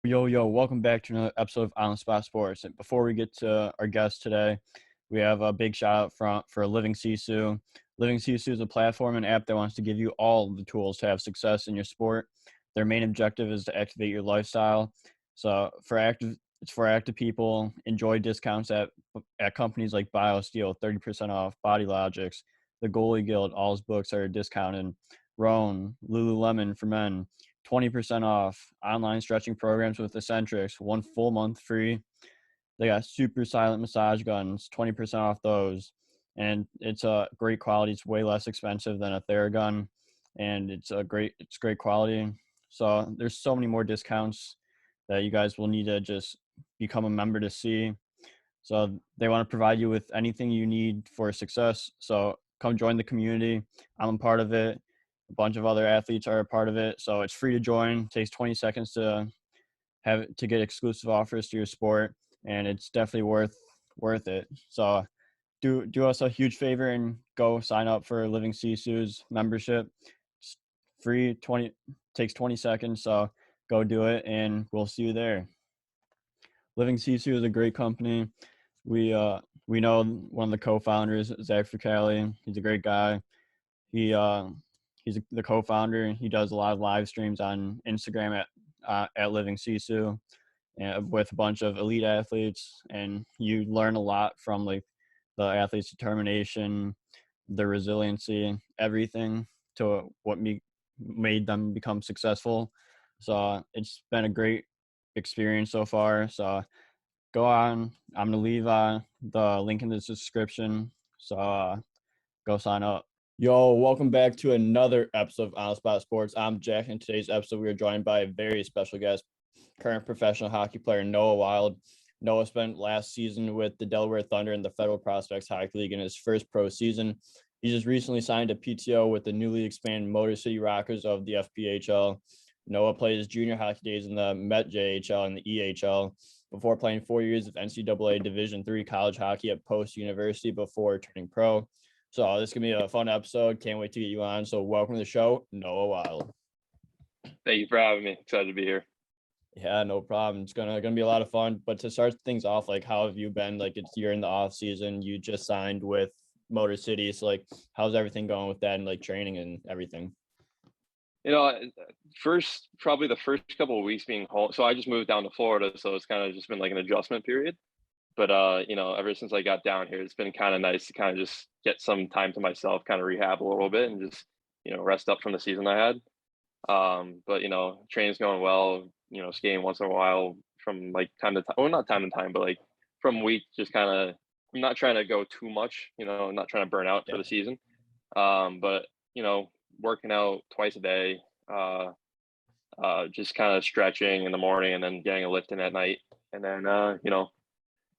Yo, welcome back to another episode of On the Spot Sports. And before we get to our guest today, we have a big shout out for Living Sisu. Living Sisu is a platform and app that wants to give you all the tools to have success in your sport. Their main objective is to activate your lifestyle. So it's for active people. Enjoy discounts at companies like BioSteel, 30% off, Body Logics, the Goalie Guild, all his books are discounted. Roan, Lululemon for men, 20% off, online stretching programs with Eccentrics, 1 full month free. They got super silent massage guns, 20% off those. And it's a great quality. It's way less expensive than a Theragun, and it's great quality. So there's so many more discounts that you guys will need to just become a member to see. So they want to provide you with anything you need for success. So come join the community. I'm a part of it. A bunch of other athletes are a part of it. So it's free to join. It takes 20 seconds to get exclusive offers to your sport, and it's definitely worth it. So do us a huge favor and go sign up for Living Sisu's membership. It's free, takes 20 seconds. So go do it, and we'll see you there. Living Sisu is a great company. We know one of the co-founders, Zach Fricali. He's a great guy. He's the co-founder. He does a lot of live streams on Instagram at Living Sisu, with a bunch of elite athletes, and you learn a lot from like the athletes' determination, their resiliency, everything to what made them become successful. So it's been a great experience so far. So go on. I'm gonna leave the link in the description. So go sign up. Yo, welcome back to another episode of On the Spot Sports. I'm Jack. In today's episode, we are joined by a very special guest, current professional hockey player Noah Wild. Noah spent last season with the Delaware Thunder in the Federal Prospects Hockey League in his first pro season. He just recently signed a PTO with the newly expanded Motor City Rockers of the FPHL. Noah played his junior hockey days in the Met JHL and the EHL before playing 4 years of NCAA Division III college hockey at Post University before turning pro. So this is going to be a fun episode. Can't wait to get you on. So welcome to the show, Noah Wild. Thank you for having me. Excited to be here. Yeah, no problem. It's gonna be a lot of fun. But to start things off, like, how have you been? Like, you're in the off season. You just signed with Motor City. So like, how's everything going with that and like training and everything? Probably the first couple of weeks being home. So I just moved down to Florida, so it's kind of just been like an adjustment period. But ever since I got down here, it's been kind of nice to kind of just get some time to myself, kind of rehab a little bit and just, rest up from the season I had. But training's going well, skating once in a while from like time to time, well, not time to time, but like from week, just kind of, I'm not trying to go too much, I'm not trying to burn out for the season. But working out twice a day, just kind of stretching in the morning and then getting a lift in at night. And then,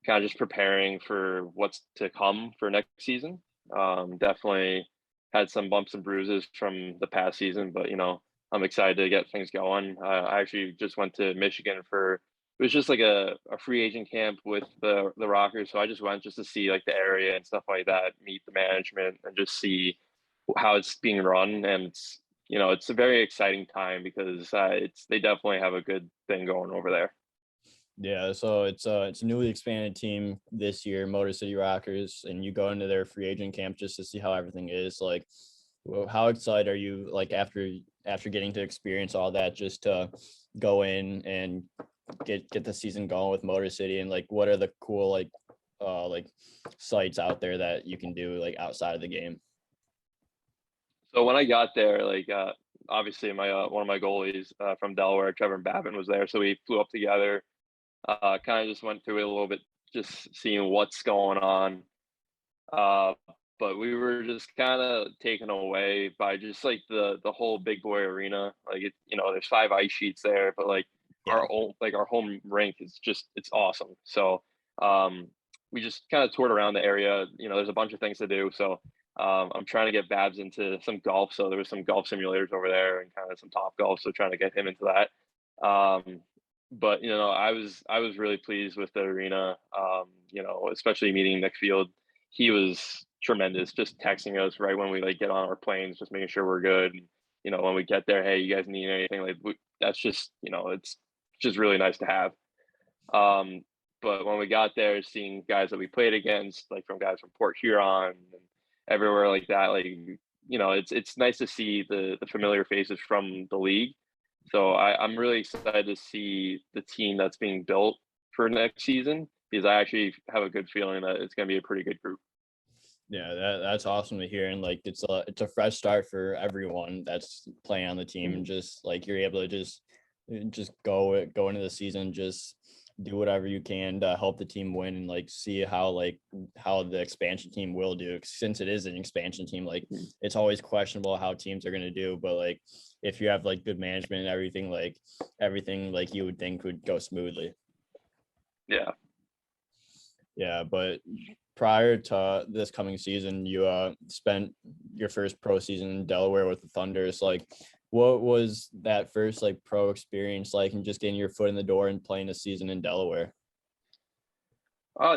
kind of just preparing for what's to come for next season. Definitely had some bumps and bruises from the past season, but I'm excited to get things going. I actually just went to Michigan it was just like a free agent camp with the Rockers. So I just went just to see like the area and stuff like that, meet the management and just see how it's being run. And it's a very exciting time because they definitely have a good thing going over there. Yeah, so it's a newly expanded team this year, Motor City Rockers, and you go into their free agent camp just to see how everything is. Like, how excited are you? Like after getting to experience all that, just to go in and get the season going with Motor City, and like, what are the cool like sites out there that you can do like outside of the game? So when I got there, like obviously my one of my goalies from Delaware, Trevor Babin, was there, so we flew up together. Kind of just went through it a little bit, just seeing what's going on. But we were just kind of taken away by just like the whole big boy arena. Like there's 5 ice sheets there, but like our home rink is it's awesome. So we just kind of toured around the area. There's a bunch of things to do. So I'm trying to get Babs into some golf. So there was some golf simulators over there and kind of some top golf. So trying to get him into that. But I was really pleased with the arena. Especially meeting Nick Field. He was tremendous, just texting us right when we like get on our planes, just making sure we're good. When we get there, hey, you guys need anything? Like that's just it's which is really nice to have. Um, but when we got there, seeing guys that we played against, like from guys from Port Huron and everywhere like that, like it's nice to see the familiar faces from the league. So I'm really excited to see the team that's being built for next season because I actually have a good feeling that it's going to be a pretty good group. Yeah, that's awesome to hear, and like it's a fresh start for everyone that's playing on the team, and just like you're able to just go into the season, just do whatever you can to help the team win, and like see how the expansion team will do. Since it is an expansion team, like it's always questionable how teams are going to do, but like if you have like good management and everything like you would think would go smoothly. Yeah. Yeah, but prior to this coming season, you spent your first pro season in Delaware with the Thunders. Like, what was that first like pro experience like, and just getting your foot in the door and playing a season in Delaware?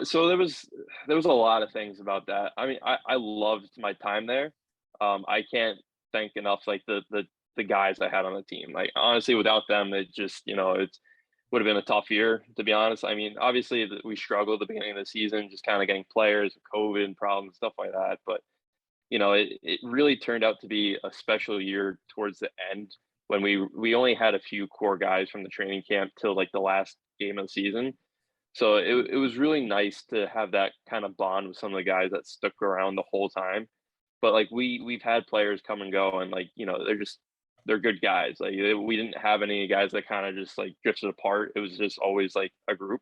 So there was a lot of things about that. I mean, I loved my time there. I can't thank enough like the guys I had on the team. Like honestly, without them, it just it's would have been a tough year to be honest. I mean, obviously we struggled at the beginning of the season, just kind of getting players, COVID problems, stuff like that. But it really turned out to be a special year towards the end when we only had a few core guys from the training camp till like the last game of the season. So it was really nice to have that kind of bond with some of the guys that stuck around the whole time. But like we've had players come and go, and like they're good guys. Like we didn't have any guys that kind of just like drifted apart. It was just always like a group.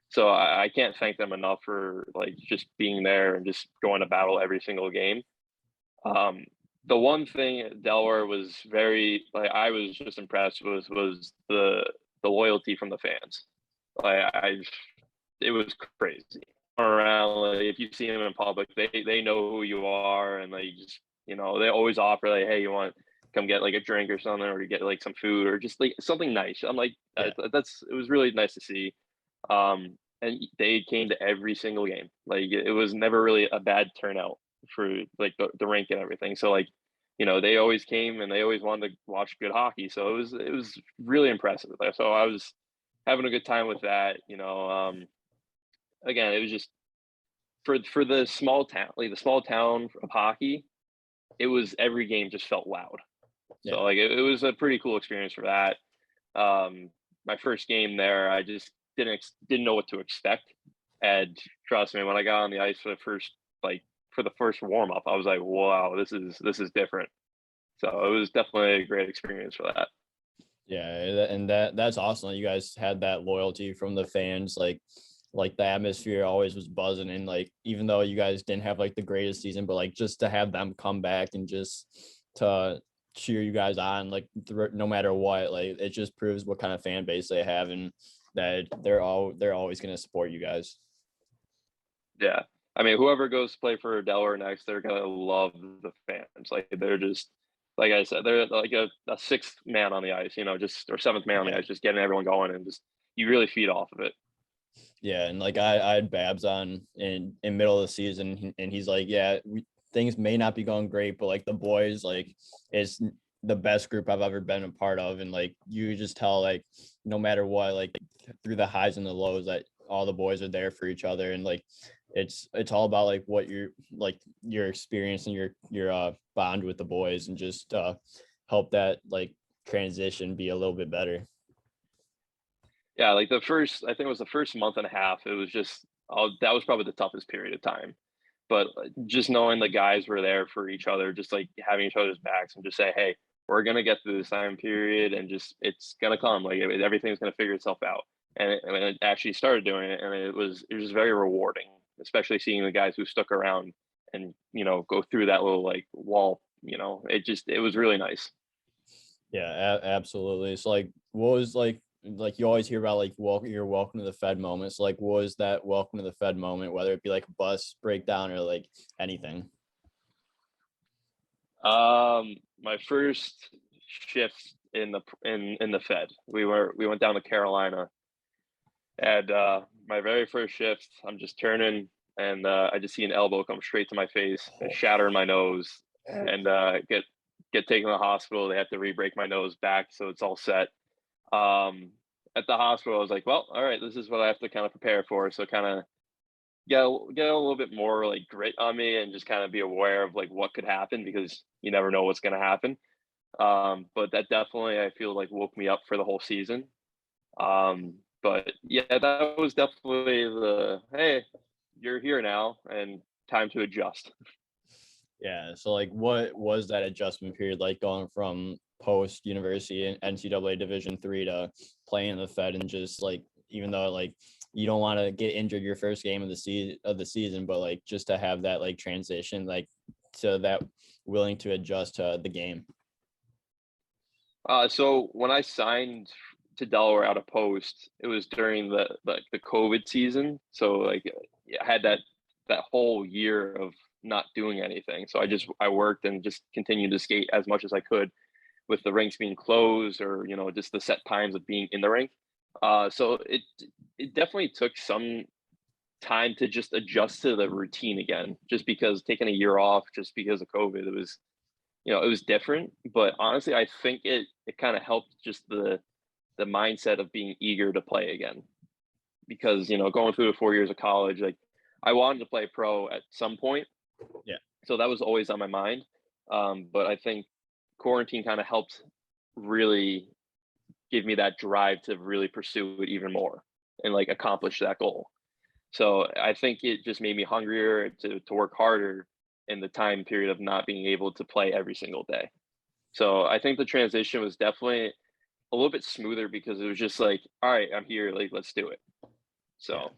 So I can't thank them enough for like just being there and just going to battle every single game. Um, the one thing Delaware was very like I was just impressed with was the loyalty from the fans. Like it was crazy around. Like, if you see them in public, they know who you are, and like just they always offer like, hey, you want come get like a drink or something, or you get like some food or just like something nice. I'm like, Yeah, that's it was really nice to see. And they came to every single game. Like it was never really a bad turnout for like the rink and everything. So like they always came and they always wanted to watch good hockey. So it was really impressive. So I was having a good time with that. Again, it was just for the small town, like the small town of hockey. It was every game just felt loud. yeah, So like it was a pretty cool experience for that. My first game there, I just didn't know what to expect, and trust me, when I got on the ice for the first warm up, I was like, wow, this is different. So it was definitely a great experience for that. yeah, and that's awesome. You guys had that loyalty from the fans, like the atmosphere always was buzzing, and like even though you guys didn't have like the greatest season, but like just to have them come back and just to cheer you guys on, like no matter what, like it just proves what kind of fan base they have, and that they're always going to support you guys. Yeah. I mean, whoever goes to play for Delaware next, they're gonna love the fans. Like they're just like I said, they're like a sixth man on the ice, just or seventh man on the Yeah, ice, just getting everyone going and just you really feed off of it. yeah, and like I had Babs on in middle of the season, and he's like, yeah, things may not be going great, but like the boys, like is the best group I've ever been a part of, and like you just tell like no matter what, like through the highs and the lows, that all the boys are there for each other, and like it's all about like what you're like your experience and your bond with the boys, and just help that like transition be a little bit better. Yeah, like I think it was the first month and a half. It was just that was probably the toughest period of time. But just knowing the guys were there for each other, just like having each other's backs and just say, hey, we're gonna get through this time period, and just it's gonna come. Like everything's gonna figure itself out. And it actually started doing it, and it was very rewarding, especially seeing the guys who stuck around and go through that little like wall. It was really nice. Yeah, absolutely. So like what was like you always hear about like your welcome to the Fed moments. Like what was that welcome to the Fed moment, whether it be like a bus breakdown or like anything? My first shift in the Fed, we went down to Carolina, and my very first shift, I'm just turning, and I just see an elbow come straight to my face and Oh, shatter in my nose, and get taken to the hospital. They have to re-break my nose back, so it's all set. Um, at the hospital, I was like, well, all right, this is what I have to kind of prepare for. So kind of get a little bit more like grit on me and just kind of be aware of like what could happen because you never know what's going to happen. But that definitely I feel like woke me up for the whole season. But yeah, that was definitely the hey, you're here now and time to adjust. Yeah. So like what was that adjustment period like going from post university and NCAA Division 3 to playing in the Fed and just like even though like you don't want to get injured your first game of the season, but like just to have that like transition like to that willing to adjust to the game. So when I signed to Delaware out of post, it was during the COVID season. So like I had that whole year of not doing anything. So I worked and just continued to skate as much as I could with the rinks being closed or just the set times of being in the rink. So it definitely took some time to just adjust to the routine again. Just because taking a year off just because of COVID, it was different. But honestly, I think it kind of helped just the mindset of being eager to play again. Because going through the 4 years of college, like I wanted to play pro at some point, Yeah. so that was always on my mind. But I think quarantine kind of helped really give me that drive to really pursue it even more and like accomplish that goal. So I think it just made me hungrier to work harder in the time period of not being able to play every single day. So I think the transition was definitely a little bit smoother because it was just like, all right, I'm here, like let's do it. Yeah. So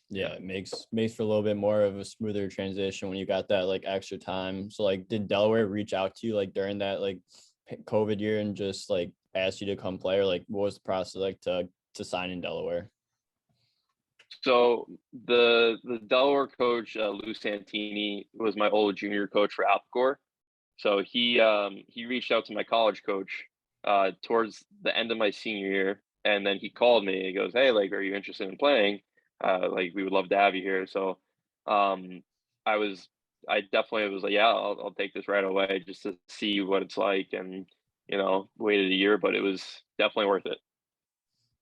Yeah, yeah. it makes for a little bit more of a smoother transition when you got that like extra time. So like did Delaware reach out to you like during that like COVID year and just like ask you to come play, or like what was the process like to sign in Delaware? So the Delaware coach Lou Santini was my old junior coach for Alpcore. So he reached out to my college coach towards the end of my senior year, and then he called me. He goes, "Hey, like, are you interested in playing? Like, we would love to have you here." So, um, I was, I definitely was like, "Yeah, I'll take this right away just to see what it's like," and waited a year, but it was definitely worth it.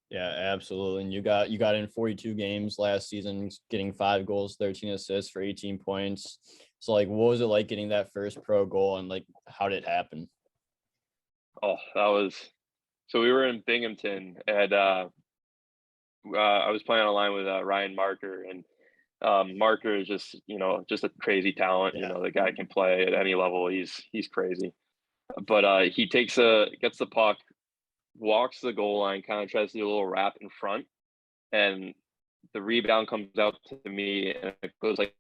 Yeah, absolutely. And you got in 42 games last season, getting 5 goals, 13 assists for 18 points. So like what was it like getting that first pro goal and like how did it happen? Oh, that was so we were in Binghamton, and I was playing online with Ryan Marker, and Marker is just just a crazy talent. Yeah. The guy can play at any level. He's crazy. But he gets the puck, walks the goal line, kind of tries to do a little wrap in front, and the rebound comes out to me, and it goes like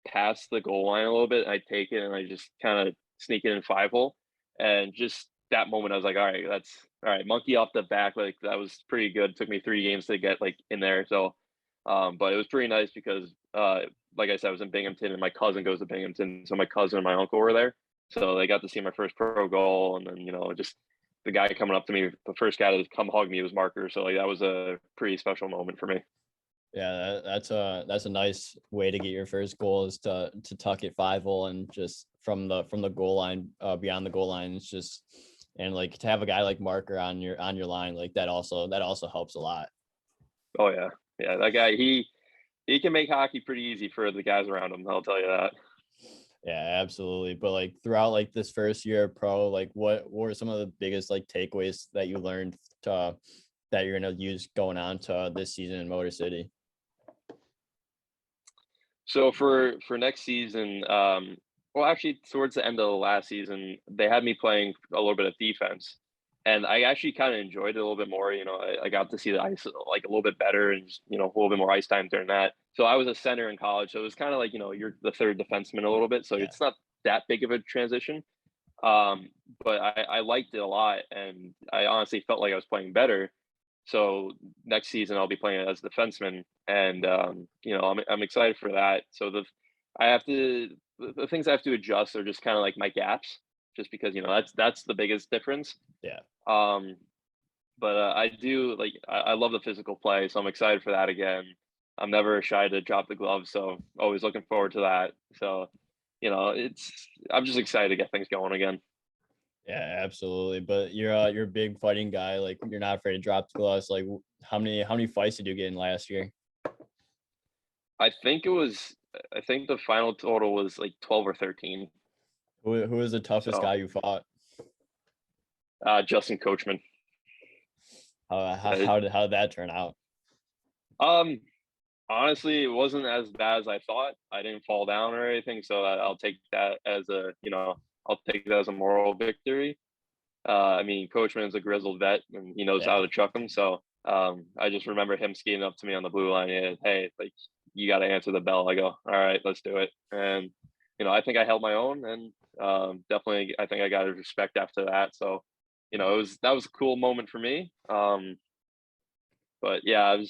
past the goal line a little bit. I take it and I just kind of sneak it in 5 hole, and just that moment, I was like, all right, that's all right. Monkey off the back, like that was pretty good. It took me 3 games to get like in there, so but it was pretty nice because like I said, I was in Binghamton, and my cousin goes to Binghamton, so my cousin and my uncle were there, so they got to see my first pro goal, and then just the guy coming up to me, the first guy to come hug me was Marker, so like that was a pretty special moment for me. Yeah, that's a nice way to get your first goal is to tuck it 5 hole and just from the goal line, beyond the goal line. It's just and like to have a guy like Marker on your line like that also helps a lot. Oh yeah, yeah, that guy he can make hockey pretty easy for the guys around him. I'll tell you that. Yeah, absolutely. But like throughout like this first year of pro, like what were some of the biggest like takeaways that you learned to that you're gonna use going on to this season in Motor City? So for next season, well, actually, towards the end of the last season, they had me playing a little bit of defense, and I actually kind of enjoyed it a little bit more. I got to see the ice like a little bit better, and just, a little bit more ice time during that. So I was a center in college, so it was kind of like you're the third defenseman a little bit, so Yeah. it's not that big of a transition. Um, but I liked it a lot, and I honestly felt like I was playing better. So next season I'll be playing as a defenseman, and I'm excited for that. So I have to the things I have to adjust are just kind of like my gaps, just because that's the biggest difference. Yeah. Um, but I do like I love the physical play, so I'm excited for that again. I'm never shy to drop the gloves, so always looking forward to that. So it's I'm just excited to get things going again. Yeah, absolutely. But you're a big fighting guy. Like you're not afraid to drop the gloves. Like how many fights did you get in last year? I think the final total was like 12 or 13. Who was the toughest So, guy you fought? Justin Coachman. Uh, How did that turn out? um, Honestly, it wasn't as bad as I thought. I didn't fall down or anything, so I'll take that as I'll take that as a moral victory. I mean, Coachman's a grizzled vet, and he knows how Yeah. to chuck them. So I just remember him skating up to me on the blue line and, hey, like, you got to answer the bell. I go, all right, let's do it. And I think I held my own, and definitely, I think I got his respect after that. So, that was a cool moment for me. But yeah,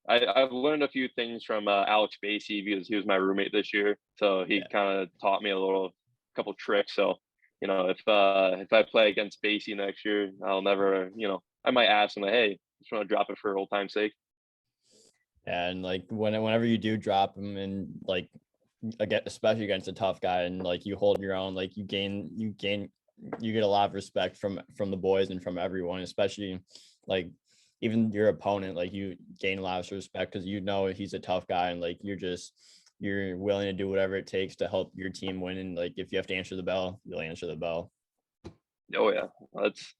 I've learned a few things from Alex Basie because he was my roommate this year, so he Yeah. kind of taught me couple tricks. So if I play against Basie next year, I'll never I might ask him like, hey, just want to drop it for old time's sake. And like whenever you do drop him and like again, especially against a tough guy and like you hold your own, like you get a lot of respect from the boys and from everyone, especially like even your opponent, like you gain a lot of respect because you know he's a tough guy and like you're willing to do whatever it takes to help your team win. And like if you have to answer the bell, you'll answer the bell. Oh yeah, that's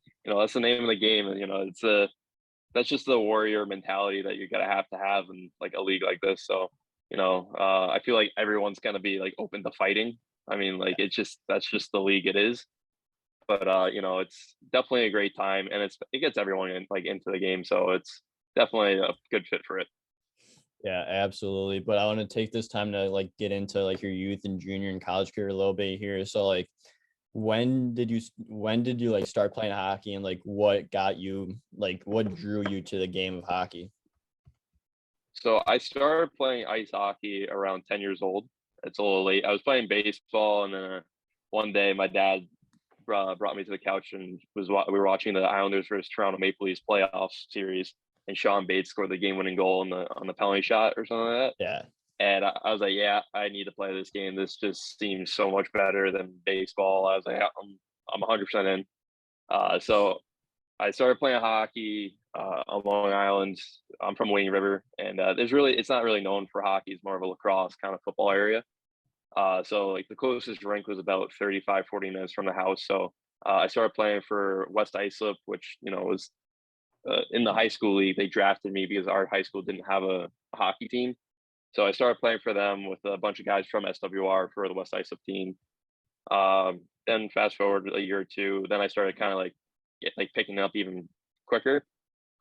the name of the game, and that's just the warrior mentality that you're gonna have to have in like a league like this. So, I feel like everyone's gonna be like open to fighting. I mean, like that's just the league it is. But it's definitely a great time, and it gets everyone into the game. So it's definitely a good fit for it. Yeah, absolutely. But I want to take this time to like get into like your youth and junior and college career a little bit here. So like when did you like start playing hockey and like what got you like what drew you to the game of hockey? So I started playing ice hockey around 10 years old. It's a little late. I was playing baseball, and then one day my dad brought me to the couch and we were watching the Islanders versus Toronto Maple Leafs playoffs series, and Sean Bates scored the game-winning goal on the penalty shot or something like that. Yeah. And I was like, yeah, I need to play this game. This just seems so much better than baseball. I was like, I'm 100% in. So I started playing hockey on Long Island. I'm from Wayne River, and it's not really known for hockey. It's more of a lacrosse kind of football area. So like the closest rink was about 35, 40 minutes from the house. So I started playing for West Islip, which was in the high school league. They drafted me because our high school didn't have a hockey team. So I started playing for them with a bunch of guys from SWR for the West Islip team. Then fast forward a year or two, then I started kind of like picking up even quicker.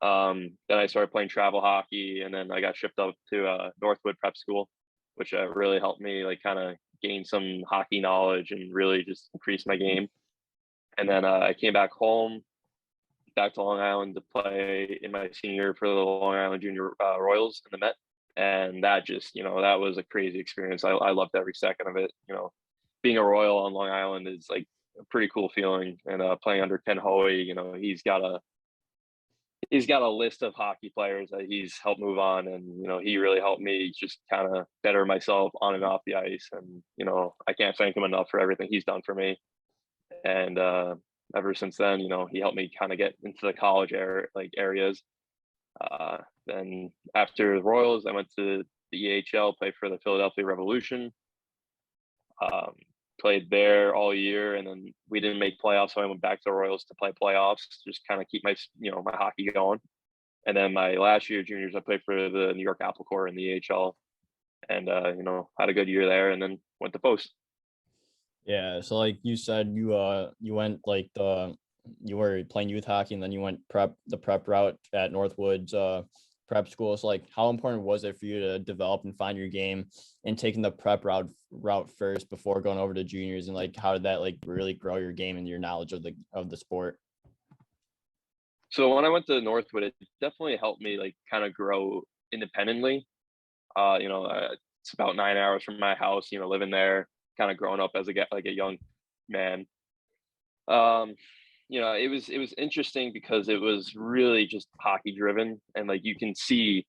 Then I started playing travel hockey, and then I got shipped up to Northwood Prep School, which really helped me like kind of gain some hockey knowledge and really just increase my game. And then I came back home, back to Long Island to play in my senior year for the Long Island Junior Royals in the Met. And that just, that was a crazy experience. I loved every second of it. Being a Royal on Long Island is like a pretty cool feeling. And playing under Ken Hoey, he's got a list of hockey players that he's helped move on, and he really helped me just kind of better myself on and off the ice. And I can't thank him enough for everything he's done for me. And ever since then, he helped me kind of get into the college areas. Then after the Royals, I went to the EHL, played for the Philadelphia Revolution. Um, Played there all year, and then we didn't make playoffs, so I went back to the Royals to play playoffs, just kind of keep my my hockey going. And then my last year juniors, I played for the New York Apple Corps in the AHL, and had a good year there, and then went to Post. Yeah. So like you said, you went like you were playing youth hockey and then you went the prep route at Northwoods prep school. So like how important was it for you to develop and find your game and taking the prep route first before going over to juniors, and like how did that like really grow your game and your knowledge of the sport? So when I went to Northwood, it definitely helped me like kind of grow independently. It's about 9 hours from my house. Living there, kind of growing up as a young man. Um, it was interesting because it was really just hockey driven, and like you can see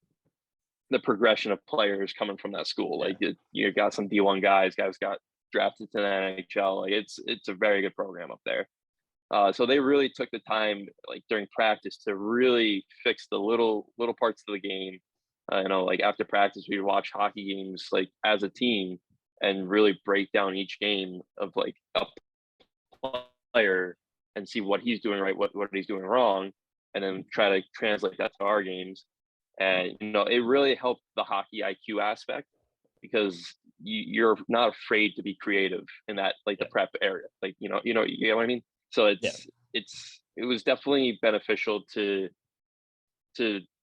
the progression of players coming from that school. Yeah. Like you got some D1 guys got drafted to the NHL. Like it's a very good program up there. So they really took the time, like during practice, to really fix the little parts of the game. Like after practice, we watch hockey games like as a team and really break down each game of like a player and see what he's doing right, what he's doing wrong, and then try to translate that to our games. And it really helped the hockey IQ aspect because you're not afraid to be creative in that like the Yeah. prep area. Like you know what I mean. So Yeah. it was definitely beneficial to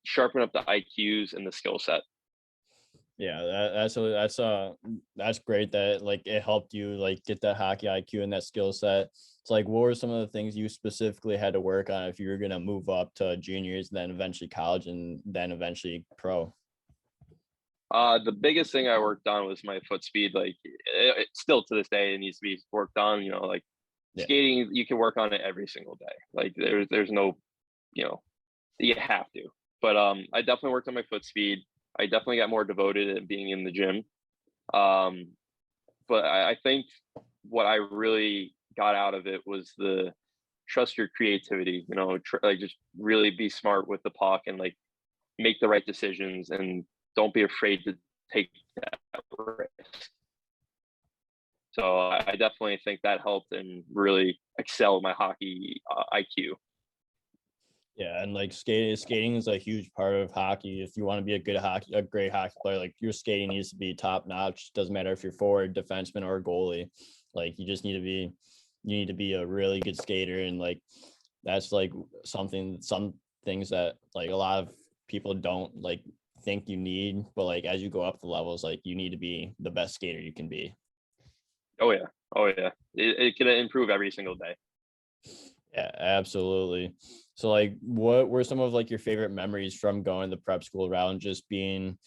sharpen up the IQs and the skill set. Yeah, that's great that like it helped you like get that hockey IQ and that skill set. It's like what were some of the things you specifically had to work on if you were gonna move up to juniors, then eventually college, and then eventually pro? The biggest thing I worked on was my foot speed. Like still to this day, it needs to be worked on. Like Yeah, skating, you can work on it every single day. Like there's no, you know, you have to. But I definitely worked on my foot speed. I definitely got more devoted at being in the gym. Um, but I think what I really got out of it was the trust your creativity. Like just really be smart with the puck and like make the right decisions and don't be afraid to take that risk. So I definitely think that helped and really excel my hockey IQ. yeah, and like skating is a huge part of hockey. If you want to be a great hockey player, like your skating needs to be top notch. Doesn't matter if you're forward, defenseman, or goalie. Like you need to be a really good skater, and like that's like some things that like a lot of people don't like think you need, but like as you go up the levels, like you need to be the best skater you can be. Oh yeah, oh yeah. It can improve every single day. Yeah, absolutely. So like what were some of like your favorite memories from going the prep school route and just being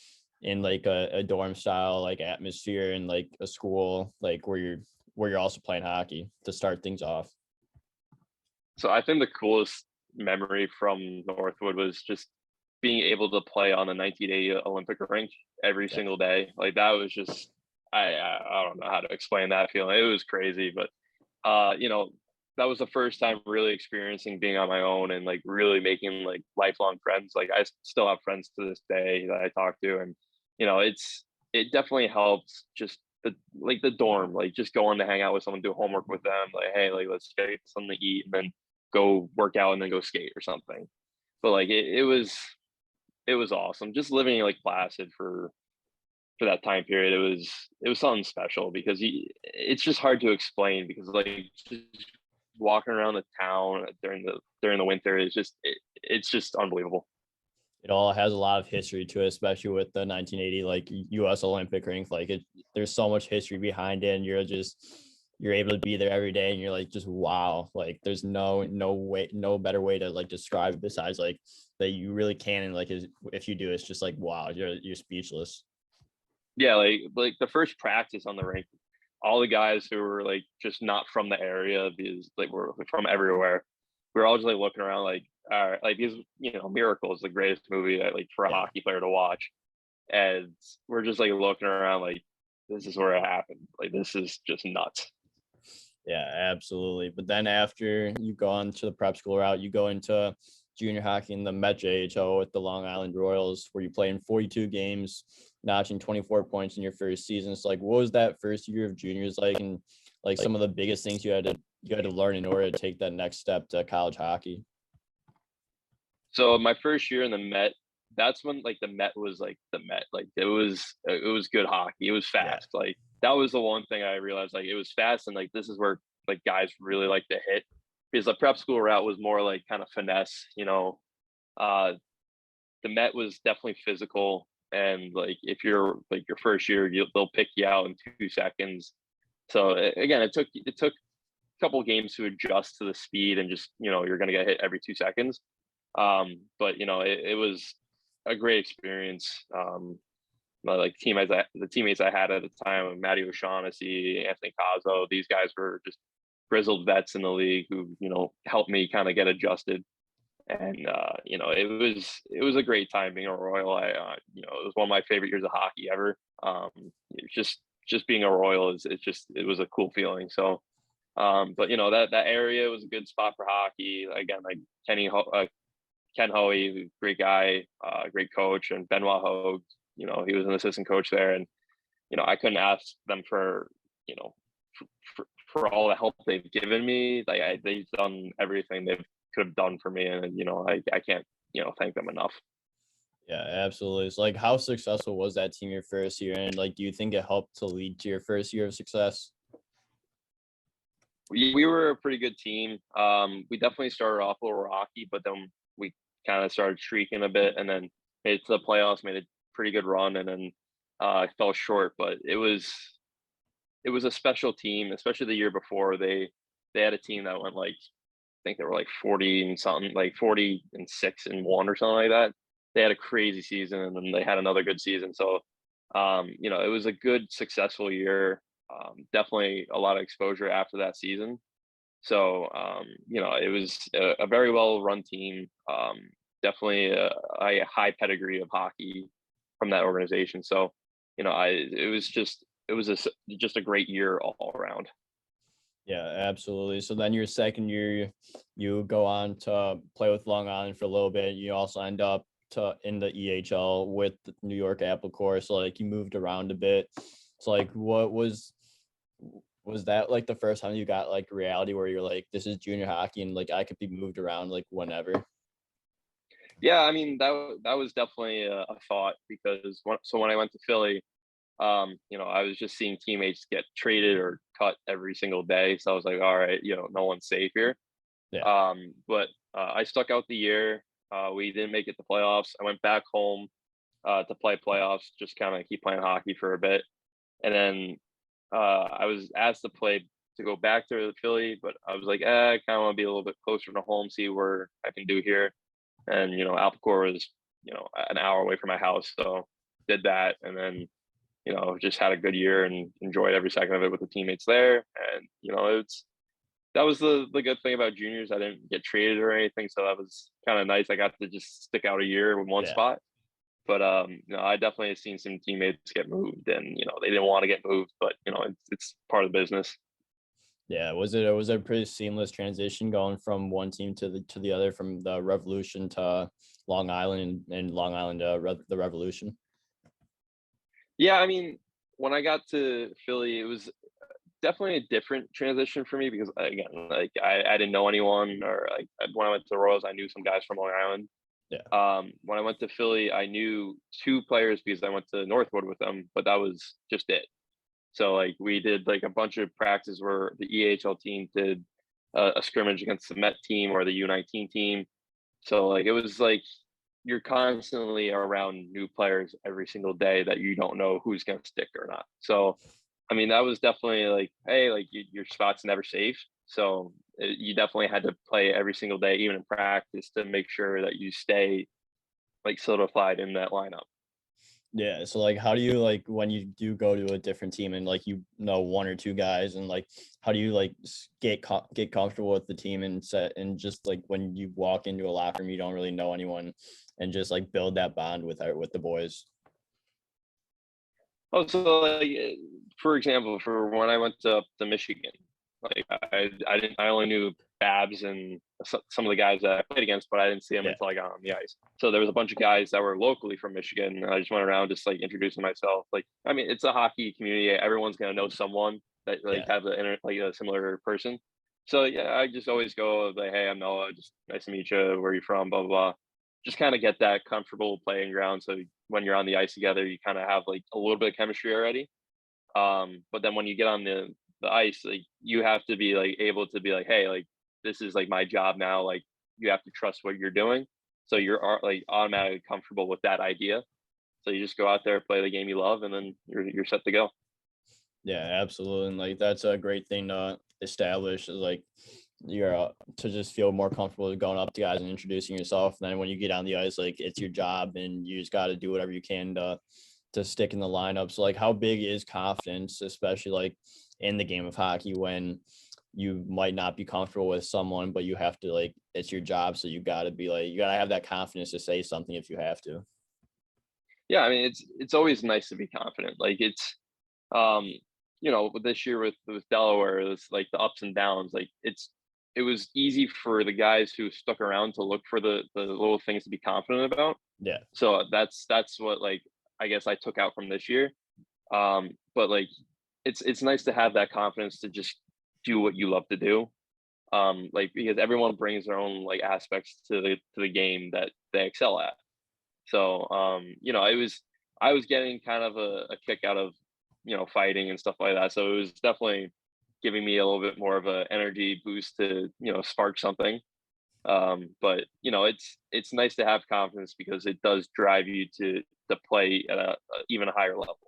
in like a dorm style like atmosphere and like a school like where you're also playing hockey to start things off? So I think the coolest memory from Northwood was just being able to play on the 1980 Olympic rink every Yeah. single day. Like that was just I don't know how to explain that feeling. It was crazy, but that was the first time really experiencing being on my own and like really making like lifelong friends. Like I still have friends to this day that I talk to, and it definitely helps just the dorm, like just going to hang out with someone, do homework with them, like hey, like let's get something to eat and then go work out and then go skate or something. But like it was awesome just living like Placid for that time period. It was something special because it's just hard to explain because like just walking around the town during the winter is it's just unbelievable. It all has a lot of history to it, especially with the 1980 like US Olympic rink. Like there's so much history behind it, and you're able to be there every day, and you're like just wow. Like there's no better way to like describe it besides like that you really can, and like if you do, it's just like wow, you're speechless. Yeah, like the first practice on the rink, all the guys who were like just not from the area because like we're from everywhere. We are all just like looking around like all right, like these Miracle is the greatest movie like for a Yeah. hockey player to watch. And we're just like looking around like this is where it happened. Like this is just nuts. Yeah, absolutely. But then after you go on to the prep school route, you go into junior hockey in the Met JHO with the Long Island Royals, where you play in 42 games, notching 24 points in your first season. So, like, what was that first year of juniors like, and like some of the biggest things you had to learn in order to take that next step to college hockey? So my first year in the Met, that's when like the Met was like the Met. Like it was good hockey. It was Yeah, fast. Like that was the one thing I realized. Like it was fast, and like this is where like guys really like to hit because the prep school route was more like kind of finesse. Uh, the Met was definitely physical, and like if you're like your first year, they'll pick you out in 2 seconds. So again, it took a couple of games to adjust to the speed and just you're gonna get hit every 2 seconds. But it was a great experience. Like the teammates I had at the time, Matty O'Shaughnessy, Anthony Cazzo, these guys were just grizzled vets in the league who helped me kind of get adjusted. And it was a great time being a Royal. It was one of my favorite years of hockey ever. Just being a Royal it was a cool feeling. So But that area was a good spot for hockey. Again, like Ken Hoey, great guy, great coach, and Benoit Hogue. He was an assistant coach there, and I couldn't ask them for you know for all the help they've given me. Like they've done everything they could have done for me, and I can't thank them enough. Yeah, absolutely. It's like, how successful was that team your first year? And like, do you think it helped to lead to your first year of success? We were a pretty good team. We definitely started off a little rocky, but then we kind of started streaking a bit, and then made it to the playoffs, made a pretty good run, and then fell short. But it was a special team, especially the year before. They had a team that went like, I think they were like 40 and something, like 40-6-1 or something like that. They had a crazy season, and then they had another good season. So, it was a good, successful year. Definitely a lot of exposure after that season. So, it was a very well run team. Definitely a high pedigree of hockey from that organization. So, it was just a great year all around. Yeah, absolutely. So then your second year, you go on to play with Long Island for a little bit. You also end up in the EHL with the New York Apple Corps. So like you moved around a bit. It's like, what was that like the first time you got like reality where you're like, this is junior hockey and like I could be moved around like whenever? Yeah, I mean that was definitely a thought because when I went to Philly, I was just seeing teammates get traded or cut every single day. So I was like, all right, no one's safe here. Yeah. But I stuck out the year. We didn't make it to playoffs. I went back home to play playoffs, just kind of keep playing hockey for a bit. And then I was asked to go back to Philly, but I was like, I kind of want to be a little bit closer to home, see where I can do here. And Alpecor was an hour away from my house, so did that, and then just had a good year and enjoyed every second of it with the teammates there. And that was the good thing about juniors. I didn't get traded or anything, so that was kind of nice. I got to just stick out a year in one Yeah. spot. But I definitely have seen some teammates get moved, and they didn't want to get moved, but it's part of the business. Yeah. Was it a pretty seamless transition going from one team to the other, from the Revolution to Long Island and Long Island the Revolution? Yeah, I mean, when I got to Philly, it was definitely a different transition for me because again, like I didn't know anyone, or like when I went to the Royals, I knew some guys from Long Island. Yeah. When I went to Philly, I knew two players because I went to Northwood with them, but that was just it. So like we did like a bunch of practices where the EHL team did a scrimmage against the Met team or the U19 team. So like it was like you're constantly around new players every single day that you don't know who's going to stick or not. So I mean, that was definitely like, hey, like your spot's never safe. So you definitely had to play every single day, even in practice, to make sure that you stay like solidified in that lineup. Yeah. So like, how do you like when you do go to a different team and like you know one or two guys, and like how do you like get comfortable with the team and set, and just like when you walk into a locker room you don't really know anyone, and just like build that bond with the boys? Oh, so like, for example, for when I went to Michigan, like I only knew Babs and some of the guys that I played against, but I didn't see them Yeah. until I got on the ice. So there was a bunch of guys that were locally from Michigan, and I just went around just like introducing myself. Like, I mean, it's a hockey community; everyone's gonna know someone that like Yeah. have like a similar person. So yeah, I just always go like, "Hey, I'm Noah. Just nice to meet you. Where are you from? Blah blah blah." Just kind of get that comfortable playing ground. So when you're on the ice together, you kind of have like a little bit of chemistry already. But then when you get on the ice, like you have to be like able to be like, hey, like this is like my job now. Like you have to trust what you're doing. So you're like automatically comfortable with that idea. So you just go out there, play the game you love, and then you're set to go. Yeah, absolutely. And like that's a great thing to establish, is like you're to just feel more comfortable going up to guys and introducing yourself. And then when you get on the ice, like it's your job and you just got to do whatever you can to stick in the lineup. So like how big is confidence, especially like in the game of hockey, when you might not be comfortable with someone, but you have to, like, it's your job. So you got to be like, you got to have that confidence to say something if you have to. Yeah, I mean it's always nice to be confident. Like um with this year with Delaware, it's like the ups and downs. Like it was easy for the guys who stuck around to look for the little things to be confident about. Yeah. So that's what, like, I guess I took out from this year. But like it's nice to have that confidence to just do what you love to do. Like, because everyone brings their own like aspects to the game that they excel at. So, I was getting kind of a kick out of, fighting and stuff like that. So it was definitely giving me a little bit more of a energy boost to, spark something. But it's nice to have confidence because it does drive you to play at a even higher level.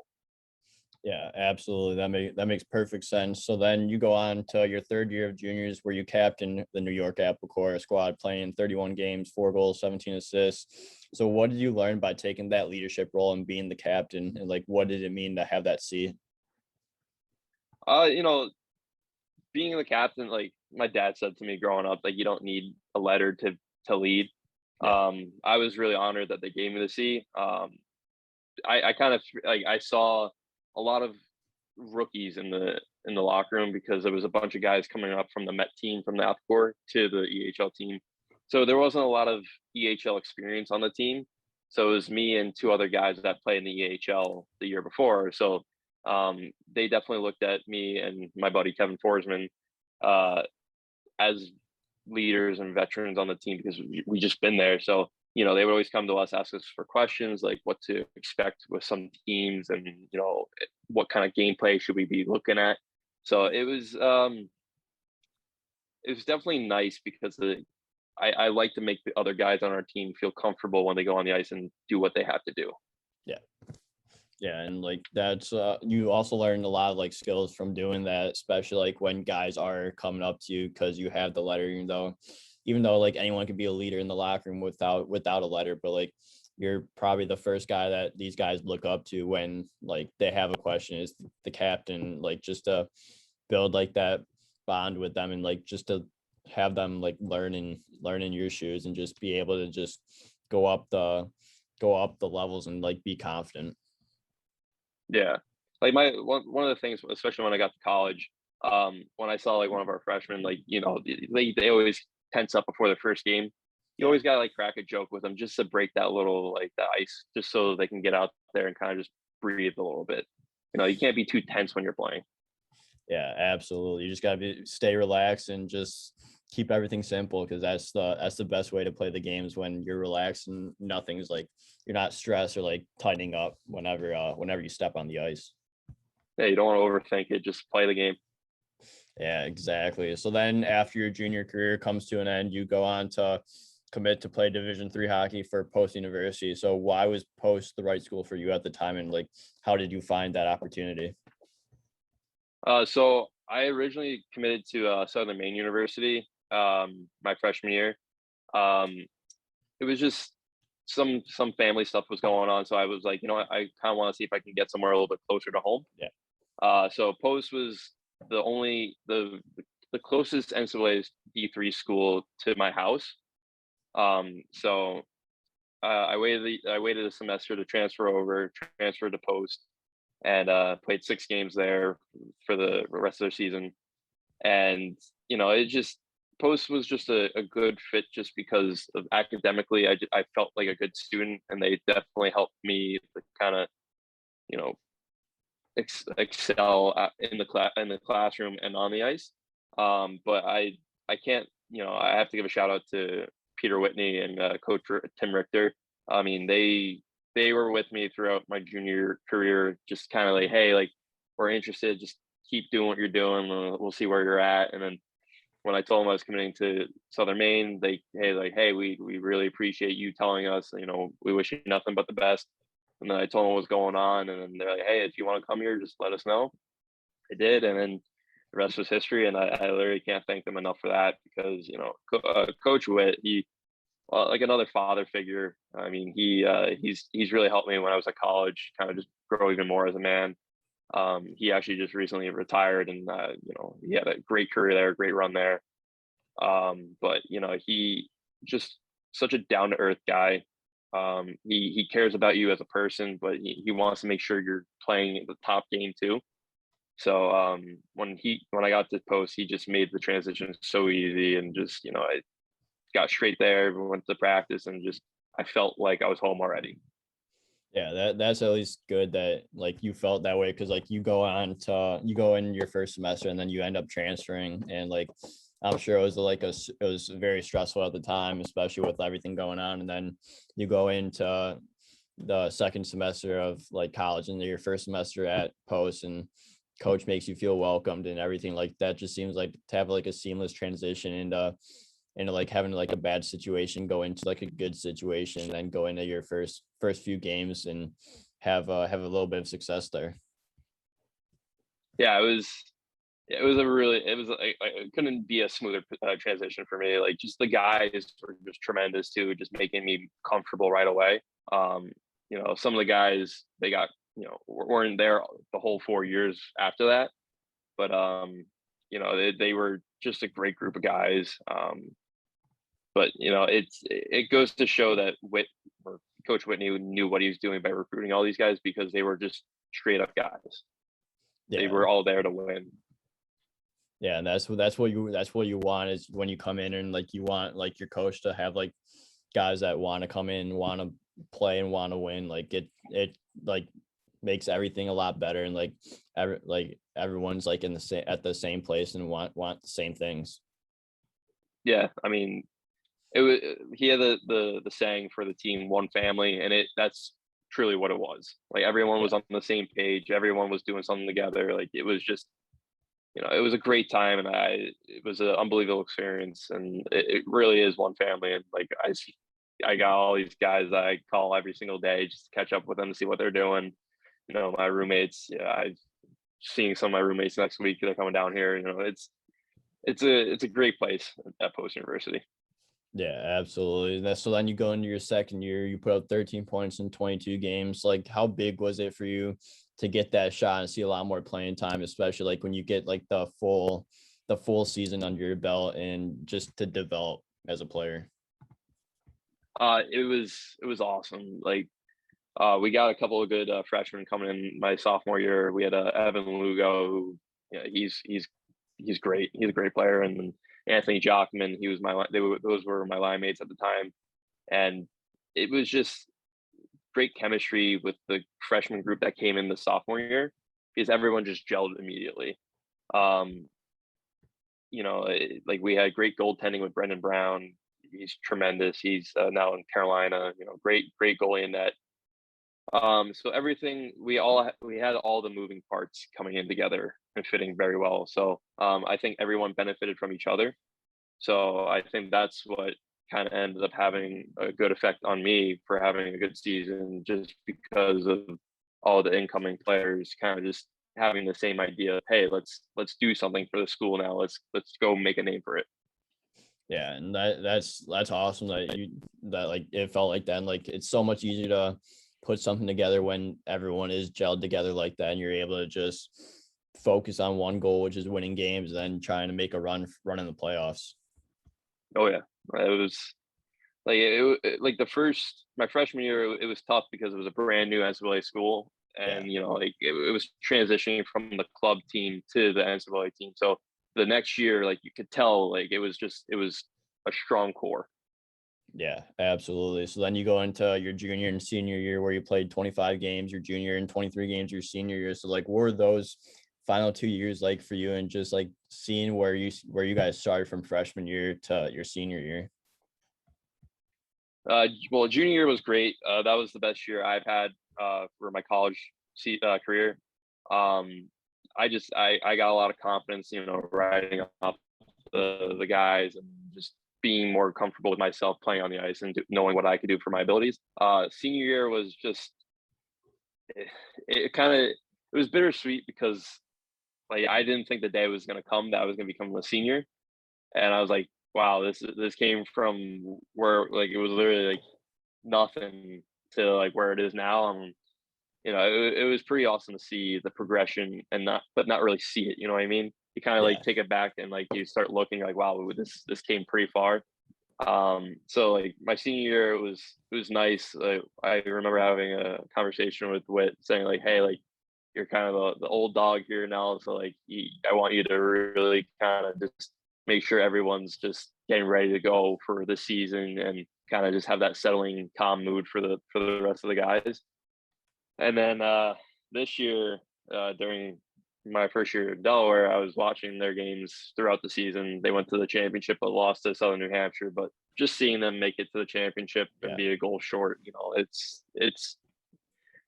Yeah, absolutely. That makes perfect sense. So then you go on to your third year of juniors where you captain the New York Apple Corps squad, playing 31 games, 4 goals, 17 assists. So what did you learn by taking that leadership role and being the captain? And like what did it mean to have that seat? Uh, you know, Being the captain, like my dad said to me growing up, like, you don't need a letter to lead. Yeah. I was really honored that they gave me the C. I kind of like I saw a lot of rookies in the locker room because there was a bunch of guys coming up from the Met team from the Apple Corps to the EHL team. So there wasn't a lot of EHL experience on the team. So it was me and two other guys that played in the EHL the year before. So they definitely looked at me and my buddy Kevin Forsman uh, as leaders and veterans on the team because we just been there. So they would always come to us, ask us for questions like what to expect with some teams, and what kind of gameplay should we be looking at. So it was definitely nice because I like to make the other guys on our team feel comfortable when they go on the ice and do what they have to do. Yeah. Yeah, and like that's you also learned a lot of like skills from doing that, especially like when guys are coming up to you because you have the letter, even though like anyone could be a leader in the locker room without a letter, but like you're probably the first guy that these guys look up to when like they have a question is the captain, like just to build like that bond with them and like just to have them like learning your shoes and just be able to just go up the levels and like be confident. Yeah. Like one of the things, especially when I got to college, when I saw like one of our freshmen, like, they always tense up before their first game. You Yeah. always gotta like crack a joke with them just to break that little like the ice, just so they can get out there and kind of just breathe a little bit. You can't be too tense when you're playing. Yeah, absolutely. You just gotta stay relaxed and just keep everything simple because that's the best way to play the games when you're relaxed and nothing's like you're not stressed or like tightening up whenever you step on the ice. Yeah, you don't want to overthink it. Just play the game. Yeah, exactly. So then after your junior career comes to an end, you go on to commit to play Division III hockey for Post University. So why was Post the right school for you at the time and like how did you find that opportunity? So I originally committed to Southern Maine University my freshman year. Um, it was just some family stuff was going on, so I was like, I kind of want to see if I can get somewhere a little bit closer to home. Yeah. So Post was the closest NCAA D3 school to my house. So I waited a semester to transfer to Post, and played 6 games there for the rest of the season. And it just Post was just a good fit just because of academically, I felt like a good student, and they definitely helped me to kind of you know excel in the classroom and on the ice. But I can't, I have to give a shout out to Peter Whitney and Coach Tim Richter. I mean, they were with me throughout my junior career, just kind of like, hey, like, we're interested, just keep doing what you're doing. We'll see where you're at. And then when I told them I was committing to Southern Maine, hey, we really appreciate you telling us. We wish you nothing but the best. And then I told them what was going on, and then they're like, hey, if you want to come here, just let us know. I did, and then the rest was history. And I literally can't thank them enough for that because Coach Witt, he like another father figure. I mean, he's really helped me when I was at college, kind of just grow even more as a man. He actually just recently retired, and he had a great career there, great run there. But he just such a down to earth guy. He cares about you as a person, but he wants to make sure you're playing the top game too. So when I got to post, he just made the transition so easy, and just I got straight there, went to practice, and just I felt like I was home already. Yeah, that's at least good that like you felt that way because like you go in your first semester and then you end up transferring and like I'm sure it was it was very stressful at the time, especially with everything going on, and then you go into the second semester of like college and your first semester at post and coach makes you feel welcomed and everything like that just seems like to have like a seamless transition into like having like a bad situation go into like a good situation and then go into your first few games and have a little bit of success there. Yeah, it couldn't be a smoother transition for me. Like, just the guys were just tremendous too, just making me comfortable right away. Um, some of the guys, they got weren't there the whole 4 years after that, but they were just a great group of guys. But it goes to show that Coach Whitney knew what he was doing by recruiting all these guys, because they were just straight up guys. They Yeah. were all there to win. Yeah, and that's what you want is when you come in and like you want like your coach to have like guys that want to come in, want to play and want to win. Like it like makes everything a lot better and like everyone's like in the same at the same place and want the same things. Yeah, I mean, it was he had the saying for the team, "One family," and that's truly what it was. Like, everyone Yeah. was on the same page, everyone was doing something together. Like, it was just it was a great time, and it was an unbelievable experience, and it really is one family. And like, I got all these guys that I call every single day just to catch up with them to see what they're doing. My roommates. Yeah, I seeing some of my roommates next week. They're coming down here. It's a great place at Post University. Yeah, absolutely. So then you go into your second year, you put up 13 points in 22 games. Like how big was it for you to get that shot and see a lot more playing time, especially like when you get like the full season under your belt and just to develop as a player? It was awesome. Like, we got a couple of good freshmen coming in my sophomore year. We had Evan Lugo, who, yeah, he's great. He's a great player, and then Anthony Jockman. He was those were my line mates at the time, and it was just great chemistry with the freshman group that came in the sophomore year, because everyone just gelled immediately. Um, like, we had great goaltending with Brendan Brown. He's tremendous. He's now in Carolina. Great goalie in that. So everything, we had all the moving parts coming in together and fitting very well. So I think everyone benefited from each other. So I think that's what kind of ended up having a good effect on me for having a good season, just because of all the incoming players kind of just having the same idea of, hey, let's do something for the school now. Let's go make a name for it. Yeah, and that's awesome that like it felt like that. And like it's so much easier to put something together when everyone is gelled together like that, and you're able to just focus on one goal, which is winning games, and then trying to make a run in the playoffs. Oh yeah, it was like like my freshman year. It was tough because it was a brand new NCAA school, Yeah, and like it was transitioning from the club team to the NCAA team. So the next year, like, you could tell, like, it was a strong core. yeah, absolutely. So then you go into your junior and senior year where you played 25 games your junior and 23 games your senior year. So like, what were those final 2 years like for you, and just like seeing where you guys started from freshman year to your senior year? Well, junior year was great. That was the best year I've had for my college career. Um, I got a lot of confidence, riding off the guys, and just being more comfortable with myself playing on the ice, and knowing what I could do for my abilities. Senior year was just it kind of it was bittersweet, because like, I didn't think the day was going to come that I was going to become a senior, and I was like, wow, this came from where, like, it was literally like nothing to like where it is now. It was pretty awesome to see the progression, and not really see it. You know what I mean? You kind of like Yeah. take it back, and like you start looking like, wow, this came pretty far. So like my senior year, it was nice. I remember having a conversation with Whit saying like, hey, like, you're kind of the old dog here now, so like I want you to really kind of just make sure everyone's just getting ready to go for the season and kind of just have that settling, calm mood for the rest of the guys. And then this year, during my first year in Delaware, I was watching their games throughout the season. They went to the championship but lost to Southern New Hampshire. But just seeing them make it to the championship and Yeah. be a goal short, it's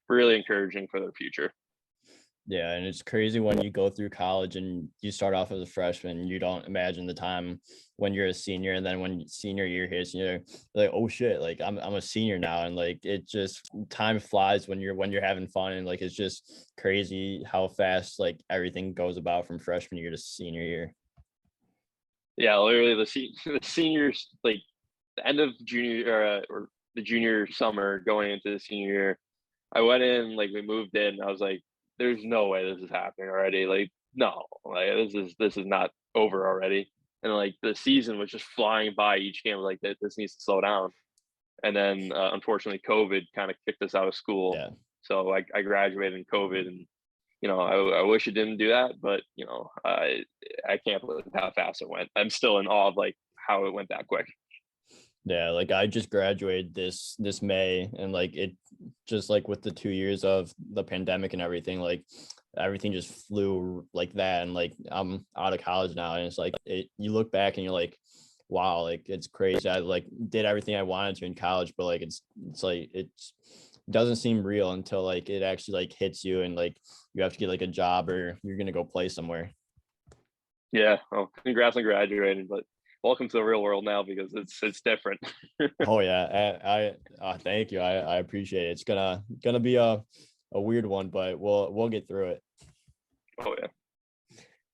really encouraging for their future. Yeah, and it's crazy when you go through college and you start off as a freshman, you don't imagine the time when you're a senior, and then when senior year hits, you're like, oh shit, like I'm a senior now, and like it just time flies when you're having fun, and like it's just crazy how fast like everything goes about from freshman year to senior year. Yeah, literally the seniors, like the end of junior or the junior summer going into the senior year. I went in, like we moved in. I was like, "There's no way this is happening already." Like, no, like this is not over already. And like the season was just flying by. Each game was like, "This needs to slow down." And then unfortunately, COVID kind of kicked us out of school. Yeah. So I graduated in COVID, and I wish it didn't do that, but I can't believe how fast it went. I'm still in awe of like how it went that quick. Yeah, like I just graduated this May, and like it just like with the 2 years of the pandemic and everything, like everything just flew like that. And like I'm out of college now, and it's like you look back and you're like, wow, like it's crazy. I like did everything I wanted to in college, but like it's like it doesn't seem real until like it actually like hits you, and like you have to get like a job or you're gonna go play somewhere. Yeah. Oh, congrats on graduating, but welcome to the real world now because it's different. Oh yeah, thank you. I appreciate it. It's gonna be a weird one, but we'll get through it. Oh yeah.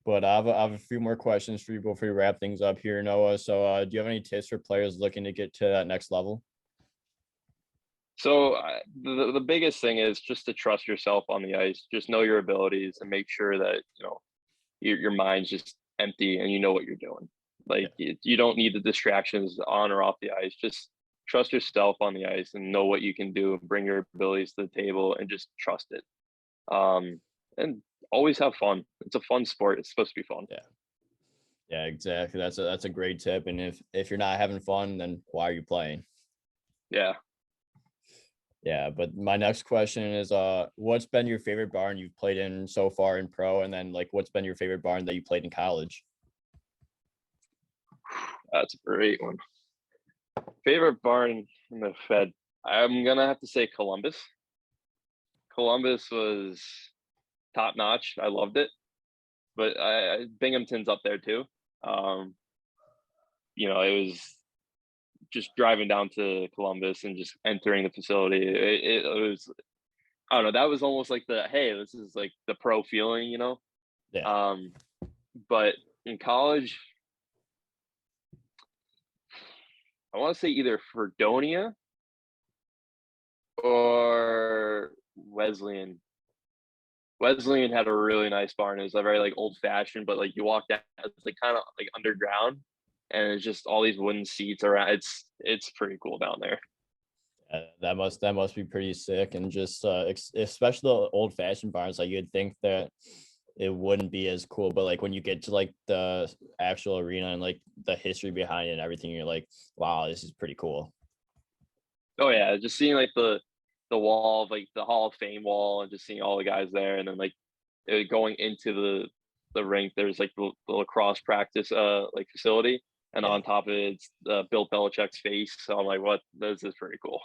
But I have a few more questions for you before we wrap things up here, Noah. So do you have any tips for players looking to get to that next level? So the biggest thing is just to trust yourself on the ice. Just know your abilities and make sure that your mind's just empty and you know what you're doing. Yeah. Like you don't need the distractions on or off the ice. Just trust yourself on the ice and know what you can do. Bring your abilities to the table and just trust it. And always have fun. It's a fun sport. It's supposed to be fun. Yeah. Yeah, exactly. That's a great tip. And if you're not having fun, then why are you playing? Yeah. Yeah, but my next question is what's been your favorite barn you've played in so far in pro, and then like what's been your favorite barn that you played in college? That's a great one. Favorite barn in the Fed. I'm gonna have to say Columbus. Columbus was top notch. I loved it, but Binghamton's up there too. Um, it was just driving down to Columbus and just entering the facility. It was, I don't know. That was almost like hey, this is like the pro feeling. Yeah. Um, but in college, I want to say either Fredonia or Wesleyan. Wesleyan had a really nice barn. It was a very like old fashioned, but like you walked out, it's like kind of like underground, and it's just all these wooden seats around. It's pretty cool down there. That must be pretty sick. And just especially the old fashioned barns, like you'd think that it wouldn't be as cool, but like when you get to like the actual arena and like the history behind it and everything, you're like, wow, this is pretty cool. Oh yeah, just seeing like the wall of like the Hall of Fame wall, and just seeing all the guys there, and then like going into the rink. There's like the lacrosse practice like facility, and Yeah. on top of it, it's Bill Belichick's face. So I'm like, what? This is pretty cool.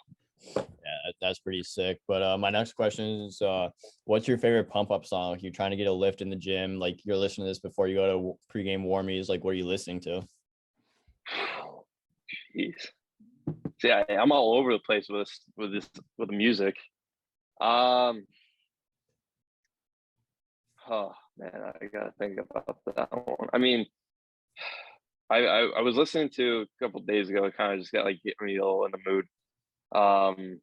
Yeah, that's pretty sick. But my next question is, what's your favorite pump up song? You're trying to get a lift in the gym, like you're listening to this before you go to pregame warmies. Like, what are you listening to? Jeez. See, I'm all over the place with the music. Um, oh man, I gotta think about that one. I mean, I was listening to a couple days ago. It kind of just got like get me a little in the mood. Um,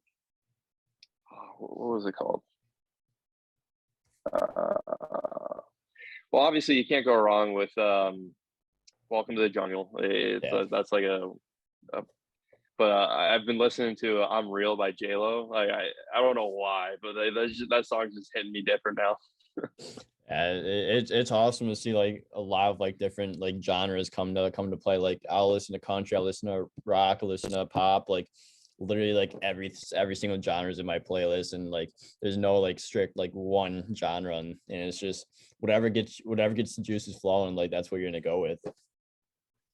what was it called? Uh, well, obviously you can't go wrong with "Welcome to the Jungle." Yeah. That's like a but I've been listening to "I'm Real" by J Lo. Like I don't know why, but that song's just hitting me different now. It's awesome to see like a lot of like different like genres come to play. Like I'll listen to country, I'll listen to rock, I'll listen to pop, like literally like every single genre is in my playlist, and like there's no like strict like one genre, and it's just whatever gets the juices flowing, like that's what you're gonna go with.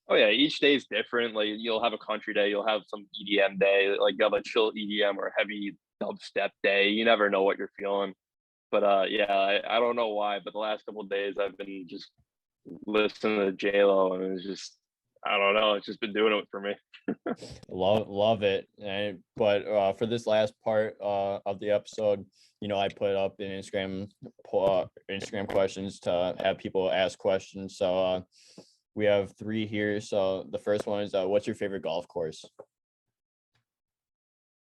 Oh yeah, each day is different. Like you'll have a country day, you'll have some EDM day, like you'll have a chill EDM or heavy dubstep day. You never know what you're feeling. But yeah, I don't know why, but the last couple of days I've been just listening to J Lo, and it's just I don't know, it's just been doing it for me. Love it. But for this last part of the episode, I put up an Instagram questions to have people ask questions. So we have three here. So the first one is, what's your favorite golf course?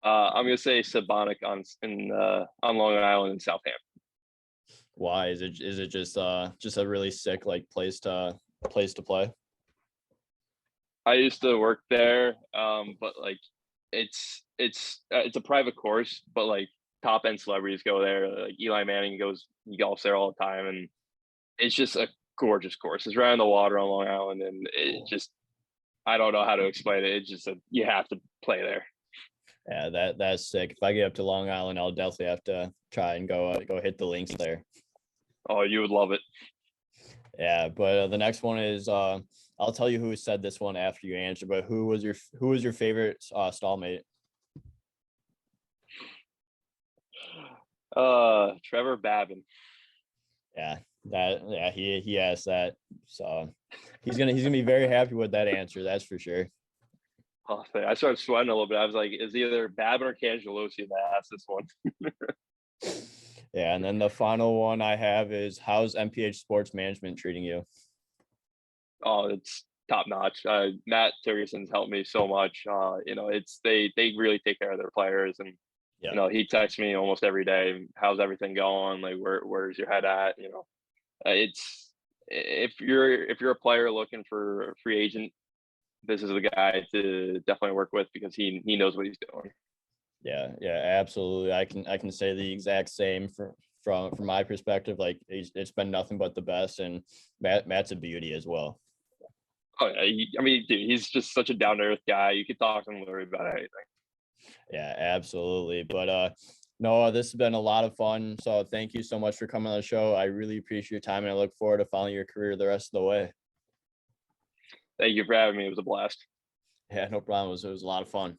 I'm gonna say Sabonic on Long Island in Southampton. Why is it just a really sick like place to play? I used to work there, but like it's a private course, but like top end celebrities go there. Like Eli Manning he golfs there all the time, and it's just a gorgeous course. It's right on the water on Long Island, and it just I don't know how to explain it. It's just you have to play there. Yeah, that's sick. If I get up to Long Island, I'll definitely have to try and go hit the links there. Oh, you would love it. Yeah, but the next one is, I'll tell you who said this one after you answer. But who was your favorite stallmate? Trevor Babin. Yeah, he asked that, so he's gonna be very happy with that answer. That's for sure. Oh, I started sweating a little bit. I was like, is either Babin or Cangelosi that asked this one? Yeah, and then the final one I have is, how's MPH Sports Management treating you? Oh, it's top notch. Matt Ferguson's helped me so much. It's they really take care of their players, and Yeah, he texts me almost every day. How's everything going? Like, where's your head at? It's if you're a player looking for a free agent, this is the guy to definitely work with because he knows what he's doing. yeah, absolutely. I can say the exact same from my perspective. Like it's been nothing but the best, and Matt's a beauty as well. Oh yeah, I mean, dude, he's just such a down to earth guy. You could talk to him literally about anything. Yeah, absolutely. But Noah, this has been a lot of fun. So thank you so much for coming on the show. I really appreciate your time, and I look forward to following your career the rest of the way. Thank you for having me. It was a blast. Yeah, no problem. It was a lot of fun.